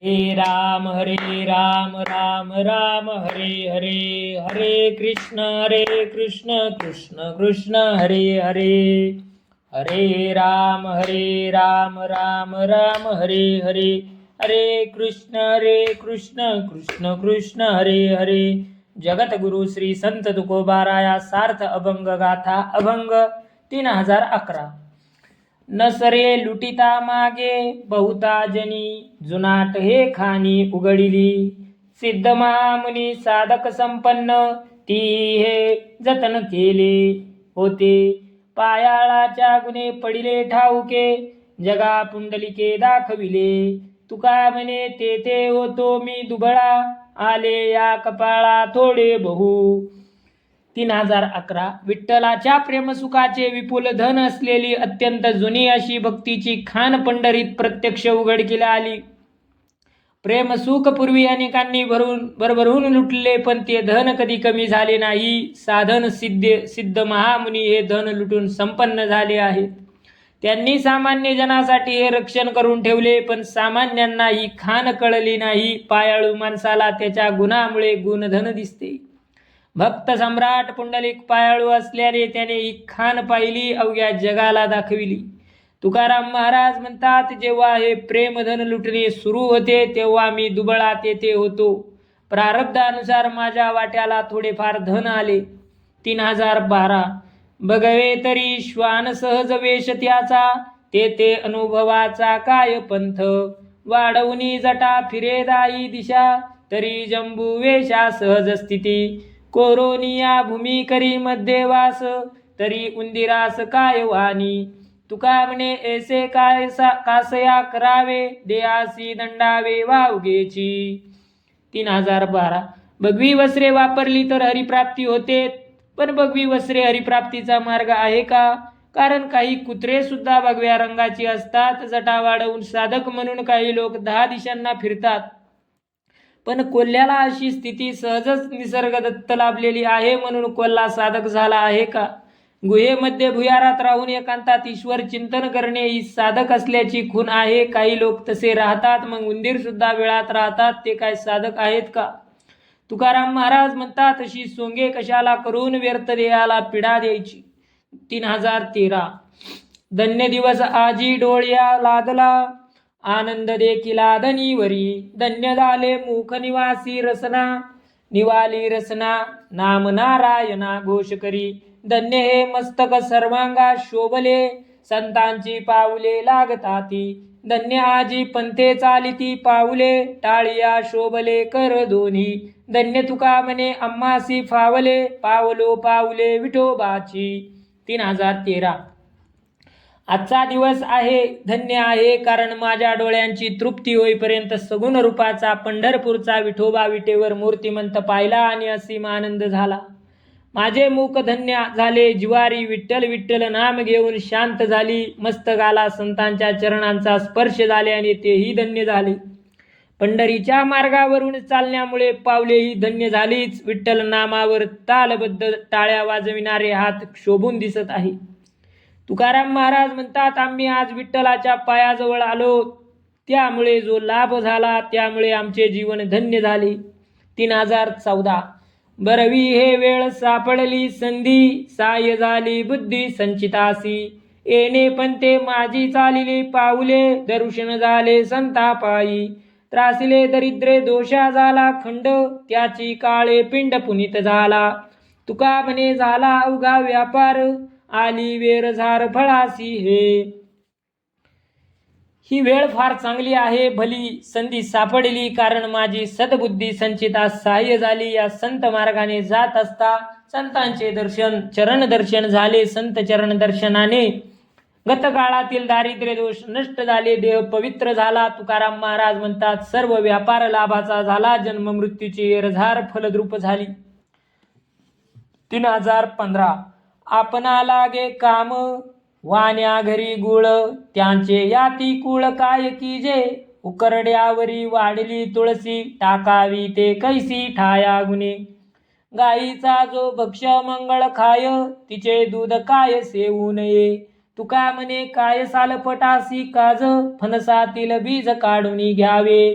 हरे राम राम राम हरे हरे, हरे कृष्ण कृष्ण कृष्ण हरे हरे, हरे राम राम राम हरे हरे, हरे कृष्ण कृष्ण कृष्ण हरे हरे. जगतगुरु श्री संत तुकोबाराया सार्थ अभंग गाथा अभंग 3011. नसरे लुटिता मागे बहुता जनी, जुनाट हे खानी उघडिली. सिद्ध महामुनी साधक संपन्न, ती हे जतन केले होते. पायाळाच्या गुणे पडिले ठाऊके, जगा पुंडलिके दाखविले. तुका म्हणे तेथे होतो मी दुबळा, आले या कपाळा थोडे बहु. 3011. विठ्ठलाच्या प्रेमसुखाचे विपुल धन असलेली अत्यंत जुनी अशी भक्तीची खान पंढरीत प्रत्यक्ष उघडकीला आली. प्रेमसुख पूर्वी अनेकांनी भरभरून लुटले, पण ते धन कधी कमी झाले नाही. साधन सिद्ध महामुनी हे धन लुटून संपन्न झाले आहेत. त्यांनी सामान्य जनासाठी हे रक्षण करून ठेवले, पण सामान्यांना ही खान कळली नाही. पायाळू माणसाला त्याच्या गुणामुळे गुणधन दिसते. भक्त सम्राट पुंडलिक पायाळू असल्याने त्याने ही खान पाहिली, अवघ्या जगाला दाखविली. तुकाराम महाराज म्हणतात, जेव्हा हे प्रेमधन लुटणे सुरू होते तेव्हा मी दुबळा तेथे होतो. प्रारब्धानुसार माझ्या वाट्याला थोडेफार धन आले. 3012. बघवे तरी श्वान सहज वेश त्याचा, तेथे अनुभवाचा काय पंथ. वाढवणी जटा फिरे दाई दिशा, तरी जंबू वेशा सहज स्थिती. कोरोनिया भूमी करी मध्ये वास, तरी उंदिरास काय वाणी. तुका म्हणे ऐसे काय कासया करावे, देहासी दंडावे वावगेची. 3012. भगवी वस्त्रे वापरली तर हरिप्राप्ती होते, पण भगवी वस्त्रे हरिप्राप्तीचा मार्ग आहे का? कारण काही कुत्रे सुद्धा भगव्या रंगाची असतात. जटा वाढवून साधक म्हणून काही लोक 10 दिशांना फिरतात, पण कोल्ह्याला अशी स्थिती सहजच निसर्गदत्त लाभलेली आहे म्हणून कोल्हा साधक झाला आहे का? गुहेमध्ये भुयारात राहून एकांतात ईश्वर चिंतन करणे ही साधक असल्याची खूण आहे. काही लोक तसे राहतात, मग उंदीर सुद्धा वेळात राहतात, ते काय साधक आहेत का? तुकाराम महाराज म्हणतात, अशी सोंगे कशाला करून व्यर्थ देहाला पीडा द्यायची. 3013. धन्य दिवस आजी डोळ्या लागला, आनंद देखिला धनीवरी. धन्य झाले मुख निवासी रसना, निवाली रसना नाम नारायणा घोष करी. धन्य हे मस्तक सर्वांगा शोभले, संतांची पाऊले लागताती. धन्य आजी पंथे चालिती पाऊले, टाळिया शोभले कर दोन्ही. धन्य तुका म्हणे आम्हासी फावले, पावलो पाऊले विठोबाची. 3013. आजचा दिवस आहे धन्य आहे, कारण माझ्या डोळ्यांची तृप्ती होईपर्यंत सगुण रूपाचा पंढरपूरचा विठोबा विटेवर मूर्तिमंत पाहिला आणि असीम आनंद झाला. माझे मुख धन्य झाले, जिवारी विठ्ठल विठ्ठल नाम घेऊन शांत झाली. मस्तकाला संतांच्या चरणांचा स्पर्श झाले आणि तेही धन्य झाले. पंढरीच्या मार्गावरून चालण्यामुळे पावलेही धन्य झालीच. विठ्ठल नामावर तालबद्ध टाळ्या वाजविणारे हात शोभून दिसत आहे. तुकाराम महाराज म्हणतात, आम्ही आज विठ्ठलाच्या पायाजवळ आलो, त्यामुळे जो लाभ झाला त्यामुळे आमचे जीवन धन्य झाले. 3014. बरवी हे वेळ सापडली संधी, साय झाली बुद्धी संचितासी. येणे पंते माझी चालिली पाऊले, दर्शन झाले संता पायी. त्रासिले दरिद्रे दोषा झाला खंड, त्याची काळे पिंड पुनीत झाला. तुका म्हणे झाला अवघा व्यापार, आली वेर झार फळासी हे. ही वेळ फार चांगली आहे, भली संधी सापडली, कारण माझी सद्बुद्धी संचितास सहाय्य झाली. या संत मार्गाने जात असता संतांचे दर्शन चरण दर्शन झाले. संत चरण दर्शनाने गतकाळातील दारिद्र्य दोष नष्ट झाले, देह पवित्र झाला. तुकाराम महाराज म्हणतात, सर्व व्यापार लाभाचा झाला, जन्म मृत्यूची एरझार फलद्रूप झाली. 3015. आपणा लागे काम वाण्या घरी गुळ, त्यांचे याती कुळ काय कीजे. उकरड्यावरी वाढली तुळसी, टाकावी ते कैसी ठाया गुणे. गाईचा जो भक्ष मंगळ खाय, तिचे दूध काय सेवू नये. तुका म्हणे काय सालपटासी काज, फणसातील बीज काढून घ्यावे.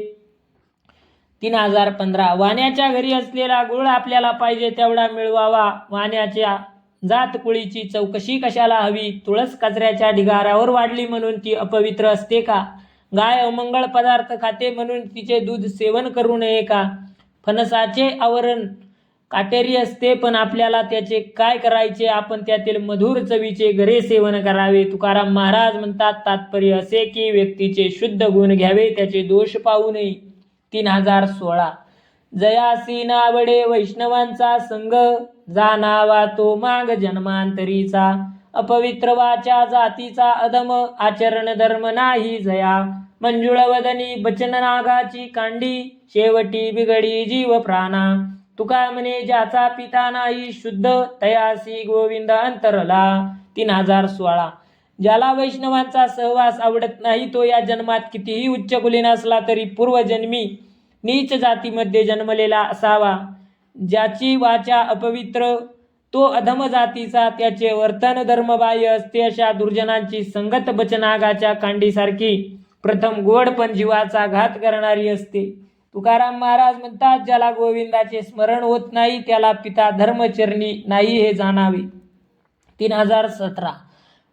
3015 वाण्याच्या घरी असलेला गुळ आपल्याला पाहिजे तेवढा मिळवावा. वाण्याच्या जात कुळीची चौकशी कशाला हवी? तुळस कचऱ्याच्या ढिगाऱ्यावर वाढली म्हणून ती अपवित्र असते का? गाय अमंगळ पदार्थ खाते म्हणून तिचे दूध सेवन करू नये का? फणसाचे आवरण काटेरी असते पण आपल्याला त्याचे काय करायचे? आपण त्यातील मधुर चवीचे गरे सेवन करावे. तुकाराम महाराज म्हणतात, तात्पर्य असे की व्यक्तीचे शुद्ध गुण घ्यावे, त्याचे दोष पाहू नये. 3016 जयासी नावडे वैष्णवांचा संग, जाणावा तो माग जन्मांतरीचा. अपवित्र वाचा जातीचा अधम, आचरण धर्म नाही जया. मंजुळ वदनी बचन नागाची कांडी, शेवटी बिघडी जीव प्राणा. तुका म्हणे ज्याचा पिता नाही शुद्ध, तयासी गोविंद अंतरला. 3016 ज्याला वैष्णवांचा सहवास आवडत नाही तो या जन्मात कितीही उच्च कुलीन असला तरी पूर्वजन्मी नीच जातीमध्ये जन्मलेला असावा. ज्याची वाचा अपवित्र तो अधम जातीचा, त्याचे वर्तन धर्मबाह्य असते. अशा दुर्जनांची संगत बचनागाच्या कांडीसारखी प्रथम गोड पण जीवाचा घात करणारी असते. तुकाराम महाराज म्हणतात, ज्याला गोविंदाचे स्मरण होत नाही त्याला पिता धर्मचरणी नाही हे जाणावे. 3017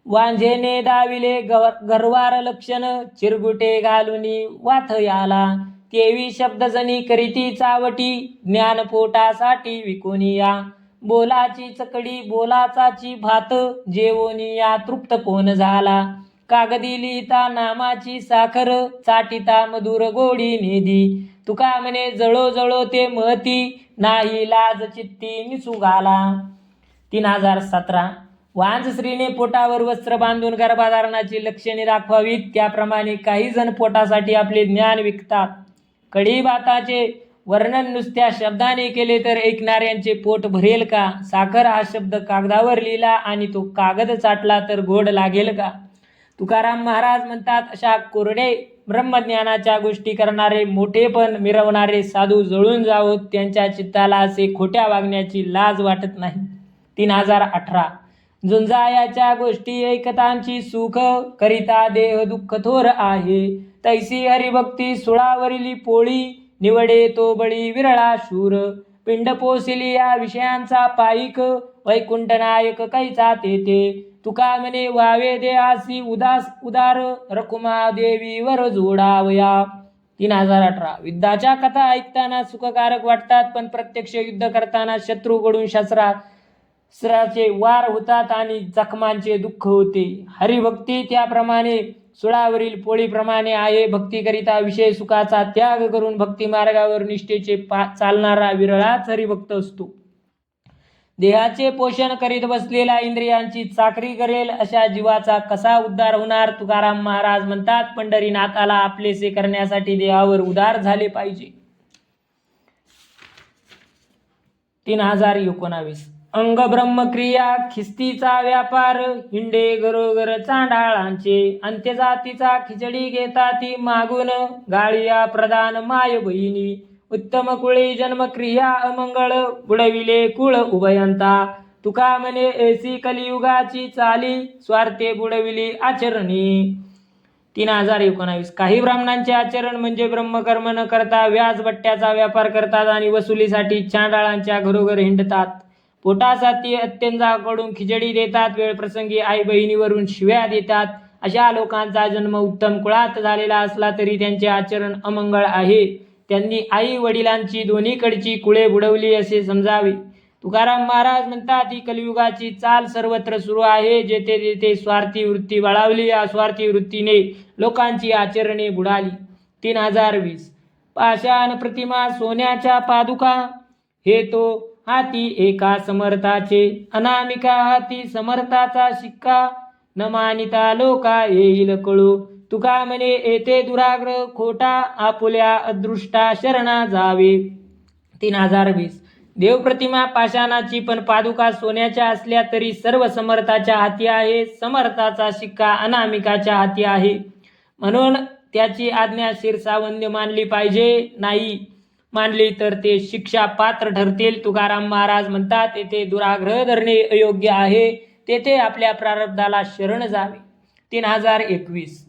वांझेने दाविले गर्वार लक्षण, चिरगुटे घालुनी वाथयाला. तेवी शब्दजनी करीती चावटी, ज्ञानपोटासाठी विकोनिया. बोलाची चकडी बोलाचाची भात, जेवोनिया तृप्त कोण झाला. कागदी लिहिता नामाची साखर, चाटिता मधुर गोडी नेदी. तुका म्हणे जळो जळो ते महती, नाही लाज चित्ती निसुगाला. 3017 वांझ स्त्रीने पोटावर वस्त्र बांधून गर्भधारणाची लक्षणे दाखवावीत, त्याप्रमाणे काही जण पोटासाठी आपले ज्ञान विकतात. कढीभाताचे वर्णन नुसत्या शब्दाने केले तर ऐकणाऱ्यांचे पोट भरेल का? साखर हा शब्द कागदावर लिहिला आणि तो कागद चाटला तर गोड लागेल का? तुकाराम महाराज म्हणतात, अशा कोरडे ब्रह्मज्ञानाच्या गोष्टी करणारे मोठेपण मिरवणारे साधू जळून जावोत. त्यांच्या चित्ताला असे खोट्या वागण्याची लाज वाटत नाही. 3018 झुंजायाच्या गोष्टी ऐकतांची सुख, करिता देह दुःख थोर आहे. तैसी हरिभक्ती सुळावरीली पोळी, निवडे तो बळी विरळा शूर. पिंड पोसिली या विषयांचा पाईक, वैकुंठ नायक कैचा तेथे. तुका म्हणे वावे देहासी उदास उदार, रकुमा देवी वर जोडावया. 3018 युद्धाच्या कथा ऐकताना सुखकारक वाटतात पण प्रत्यक्ष युद्ध करताना शत्रूकडून शस्त्राचे वार होतात आणि जखमांचे दुःख होते. हरिभक्ती त्याप्रमाणे सुळावरील पोळीप्रमाणे आहे. भक्तीकरिता विषय सुखाचा त्याग करून भक्ती मार्गावर निष्ठेचे चालणारा विरळाच हरिभक्त असतो. देहाचे पोषण करीत बसलेला इंद्रियांची चाकरी करेल अशा जीवाचा कसा उद्धार होणार? तुकाराम महाराज म्हणतात, पंढरीनाथाला आपलेसे करण्यासाठी देहावर उदार झाले पाहिजे. 3019 अंग ब्रह्मक्रिया खिस्तीचा व्यापार, हिंडे घरोघर चांडाळांचे. अंत्यजातीचा खिचडी घेता ती मागून, गाळिया प्रदान माय बहिणी. उत्तम कुळी जन्मक्रिया अमंगळ, बुडविले कुळ उभयंता. तुका म्हणे ऐसी कलियुगाची चाली, स्वार्थे बुडविली आचरणी. 3019 काही ब्राह्मणांचे आचरण म्हणजे ब्रह्मकर्म न करता व्याजबट्ट्याचा व्यापार करतात आणि वसुलीसाठी चांडाळांच्या घरोघर हिंडतात. पोटासाठी अत्यंताकडून खिचडी देतात, वेळप्रसंगी आई बहिणीवरून शिव्या देतात. अशा लोकांचा जन्म उत्तम कुळात झालेला असला तरी त्यांचे आचरण अमंगळ आहे. त्यांनी आई वडिलांची दोन्हीकडची कुळे बुडवली असे समजावे. तुकाराम महाराज म्हणतात, ही कलियुगाची चाल सर्वत्र सुरू आहे. जेथे जेथे स्वार्थी वृत्ती बळावली, या स्वार्थी वृत्तीने लोकांची आचरणे बुडाली. 3020 पाषाण प्रतिमा सोन्याच्या पादुका, हे तो हाती एका समर्थाचे. अनामिका हाती समर्थाचा शिक्का, न मानिता लोका येईल कळू. तुका म्हणे येथे दुराग्रह खोटा, आपुल्या अदृष्टा शरणा जावे. 3020 देवप्रतिमा पाषाणाची पण पादुका सोन्याच्या असल्या तरी सर्व समर्थाच्या हाती आहे. समर्थाचा शिक्का अनामिकाच्या हाती आहे म्हणून त्याची आज्ञा शिरसावंद्य मानली पाहिजे. नाही मानली तर ते शिक्षा पात्र ठरतील. तुकाराम महाराज म्हणतात, तेथे दुराग्रह धरणे अयोग्य आहे. तेथे आपल्या प्रारब्धाला शरण जावे. 3021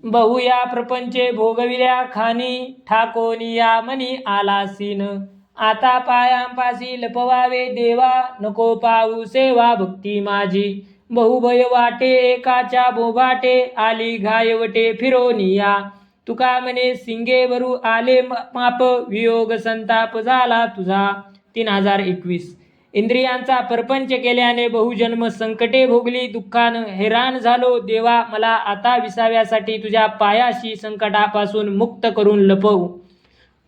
बहु या प्रपंचे भोगविल्या खानी, ठाकोनी या मनी आलासीन. आता पायांपासी लपवावे देवा, नको पाहू सेवा भक्ती माझी. बहुभय वाटे एकाच्या बोभाटे, आली घायवटे फिरोनिया. तुका म्हणे सिंगे भरू आले माप, वियोग संताप झाला तुझा. 3021. इंद्रियांचा परपंच केल्याने बहुजन्म संकटे भोगली, दुःखानं हैराण झालो देवा. मला आता विसाव्यासाठी तुझ्या पायाशी संकटापासून मुक्त करून लपव.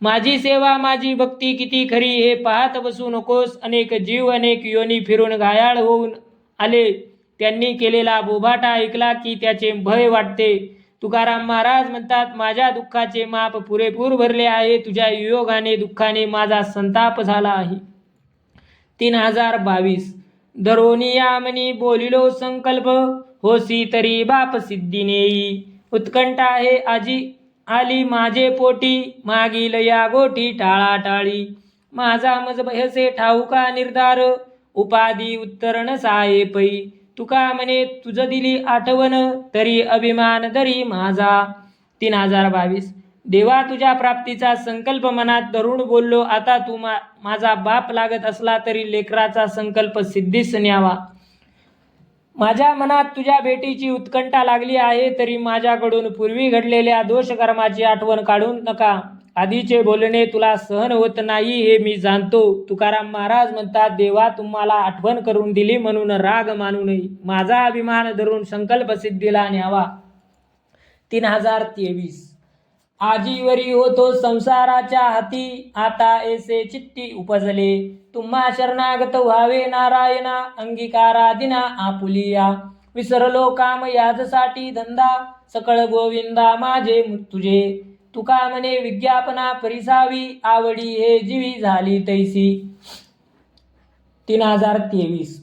माझी सेवा माझी भक्ती किती खरी हे पाहत बसू नकोस. अनेक जीव अनेक योनी फिरून घायाळ होऊन आले, त्यांनी केलेला बोभाटा ऐकला की त्याचे भय वाटते. तुकाराम महाराज म्हणतात, माझ्या दुःखाचे माप पुरेपूर भरले आहे. तुझ्या योगाने दुःखाने माझा संताप झाला आहे. 3022. धरोनिया मनी बोलिलो संकल्प, होसी तरी बाप सिद्धी नेई. उत्कंठा आहे आजी आली माझे पोटी, मागील या गोठी टाळाटाळी. माझा मज भयसे ठाऊका निर्धार, उपाधी उत्तरण साये पै. तुका म्हणे तुझ दिली आठवण, तरी अभिमान दरी माझा. 3022. देवा तुझ्या प्राप्तीचा संकल्प मनात धरून बोललो. आता तू माझा बाप लागत असला तरी लेकराचा संकल्प सिद्धीस न्यावा. माझ्या मनात तुझ्या भेटीची उत्कंठा लागली आहे, तरी माझ्याकडून पूर्वी घडलेल्या दोषकर्माची आठवण काढू नका. आधीचे बोलणे तुला सहन होत नाही हे मी जाणतो. तुकाराम महाराज म्हणतात, देवा तुम्हाला आठवण करून दिली म्हणून राग मानू नये. माझा अभिमान धरून संकल्प सिद्धीला न्यावा. 3023. आजीवरी होतो संसाराच्या हाती, आता ऐसे चित्ती उपजले. तुम्हा शरणागत व्हावे नारायणा, अंगीकारादिना आपुलिया. विसरलो काम याजसाठी धंदा, सकळ गोविंदा माझे तुझे. तुका म्हणे विज्ञापना परिसावी, आवडी हे जीवी झाली तैसी. 3023.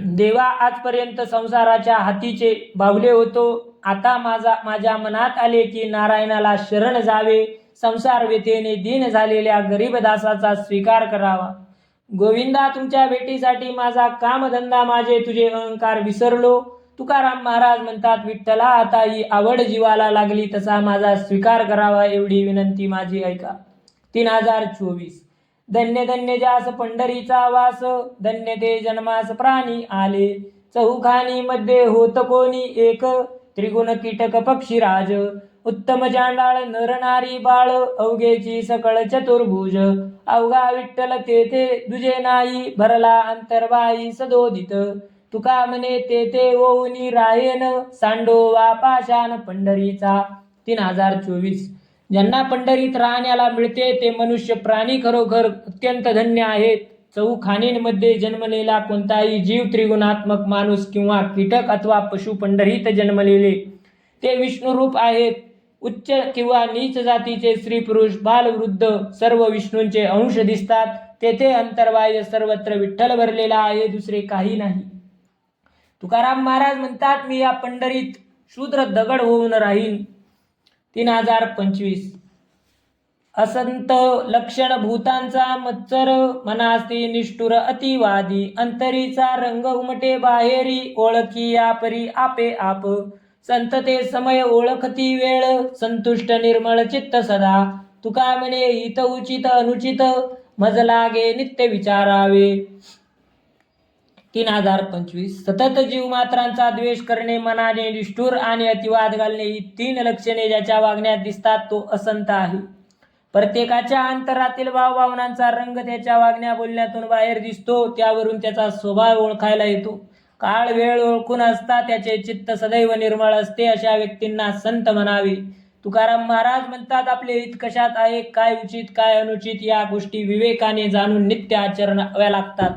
देवा आजपर्यंत संसाराच्या हातीचे बाहुले होतो. आता माझ्या मनात आले की नारायणाला शरण जावे. संसार व्यथेने दीन झालेल्या गरीब दासाचा स्वीकार करावा. गोविंदा तुमच्या भेटीसाठी माझा कामधंदा माझे तुझे अहंकार विसरलो. तुकाराम महाराज म्हणतात, विठ्ठला आता ही आवड जीवाला लागली तसा माझा स्वीकार करावा, एवढी विनंती माझी ऐका. 3024. धन्य धन्य जास पंढरीचा वास, धन्य ते जन्मास प्राणी आले. चहुखानी मध्ये होत कोणी एक, त्रिगुण कीटक पक्षीराज. उत्तम जांडाळ नर नारी बाळ, अवघेची सकळ चतुर्भुज. अवघा विठ्ठल तेथे दुजे नाही, भरला अंतर्बाई सदोदित. तुका म्हणे तेथे ओऊनी राहेन, सांडोवा पाशान पंढरीचा. 3024. ज्यांना पंढरीत राहण्याला मिळते ते मनुष्य प्राणी खरोखर अत्यंत धन्य आहेत. चौखानींमध्ये जन्मलेला कोणताही जीव, त्रिगुणात्मक माणूस किंवा कीटक अथवा पशु पंढरीत जन्मलेले ते विष्णुरूप आहेत. उच्च किंवा नीच जातीचे स्त्री पुरुष बालवृद्ध सर्व विष्णूंचे अंश दिसतात. तेथे अंतर्बाह्य सर्वत्र विठ्ठल भरलेला आहे, दुसरे काही नाही. तुकाराम महाराज म्हणतात, मी या पंढरीत शूद्र दगड होऊन राहीन. 3025. असंत लक्षण भूतांचा मत्सर, मनास्ती निष्ठुर अतिवादी. अंतरीचा रंग उमटे बाहेरी, ओळखी या परी आपे आप. संत ते समय ओळखती वेळ, संतुष्ट निर्मळ चित्त सदा. तुका म्हणे हित उचित अनुचित, मज लागे नित्य विचारावे. 3025. सतत जीव मात्रांचा द्वेष करणे, मनाने निष्ठुर आणि अतिवाद घालणे ही 3 लक्षणे ज्याच्या वागण्यात दिसतात तो असंत आहे. प्रत्येकाच्या अंतरातील भावभावनांचा रंग त्याच्या वागण्या बोलण्यातून बाहेर दिसतो. त्यावरून त्याचा स्वभाव ओळखायला येतो. काळ वेळ ओळखून असता त्याचे चित्त सदैव निर्मळ असते, अशा व्यक्तींना संत म्हणावे. तुकाराम महाराज म्हणतात, आपले हित कशात आहे, काय उचित काय अनुचित या गोष्टी विवेकाने जाणून नित्य आचरणाव्या लागतात.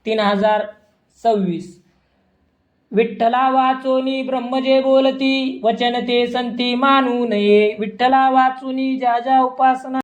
3026. विठ्ठला वाचोनी ब्रह्म जे बोलती, वचन ते संती मानू नये. विठ्ठला वाचुनी ज्या ज्या उपासना